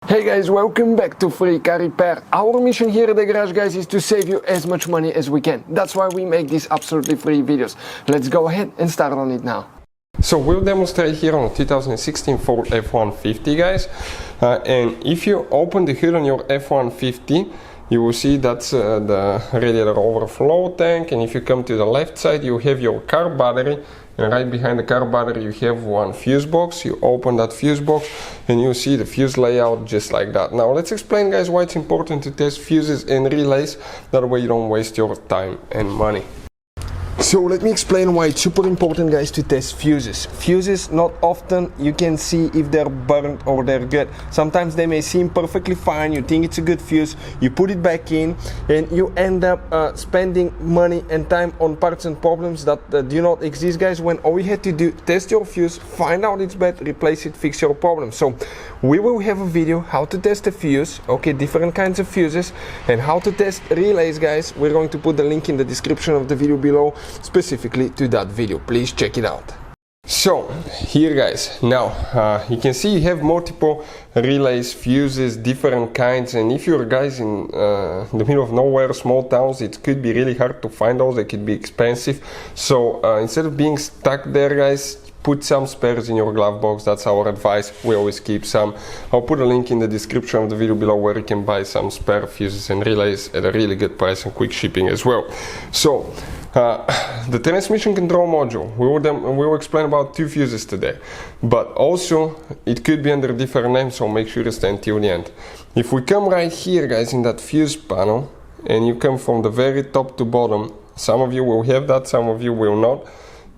Hey guys, welcome back to Free Car Repair. Our mission here at the garage, guys, is to save you as much money as we can. That's why we make these absolutely free videos. Let's go ahead and start on it now. So we'll demonstrate here on a 2016 Ford F-150, guys. And if you open the hood on your F-150, you will see that's the radiator overflow tank. And if you come to the left side, you have your car battery. And right behind the car battery, you have one fuse box. You open that fuse box and you see the fuse layout just like that. Now let's explain, guys, why it's important to test fuses and relays. That way you don't waste your time and money. So let me explain why it's super important, guys, to test fuses. Fuses, not often you can see if they're burnt or they're good. Sometimes they may seem perfectly fine, you think it's a good fuse, you put it back in and you end up spending money and time on parts and problems that do not exist, guys, when all you had to do, test your fuse, find out it's bad, replace it, fix your problem. So we will have a video how to test a fuse, okay, different kinds of fuses, and how to test relays, guys. We're going to put the link in the description of the video below, specifically to that video. Please check it out. So here, guys, now you can see you have multiple relays, fuses, different kinds, and if you're guys in the middle of nowhere, small towns, it could be really hard to find those. They could be expensive. So instead of being stuck there, guys, put some spares in your glove box. That's our advice. We always keep some. I'll put a link in the description of the video below where you can buy some spare fuses and relays at a really good price and quick shipping as well. So the transmission control module, we will explain about two fuses today, but also it could be under different names, so make sure to stay until the end. If we come right here, guys, in that fuse panel, and you come from the very top to bottom, some of you will have that, some of you will not.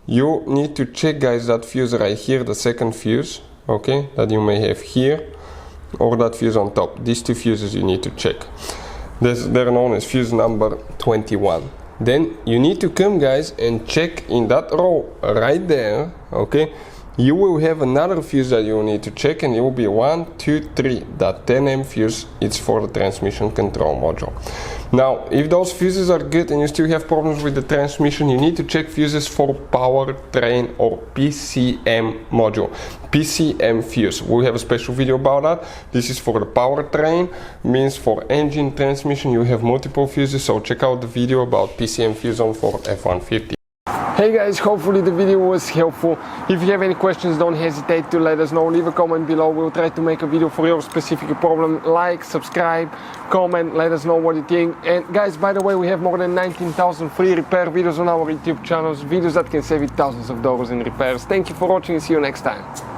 You need to check, guys, that fuse right here, the second fuse, okay, that you may have here, or that fuse on top. These two fuses you need to check. They're known as fuse number 21. Then you need to come, guys, and check in that row right there, okay. You will have another fuse that you will need to check, and it will be 1, 2, 3. That 10M fuse is for the transmission control module. Now, if those fuses are good and you still have problems with the transmission, you need to check fuses for Powertrain or TCM module. TCM fuse. We have a special video about that. This is for the Powertrain, means for engine transmission. You have multiple fuses, so check out the video about TCM fuse on for F-150. Hey guys, hopefully the video was helpful. If you have any questions, don't hesitate to let us know. Leave a comment below. We'll try to make a video for your specific problem. Like, subscribe, comment, let us know what you think. And guys, by the way, we have more than 19,000 free repair videos on our YouTube channels, videos that can save you thousands of dollars in repairs. Thank you for watching and see you next time.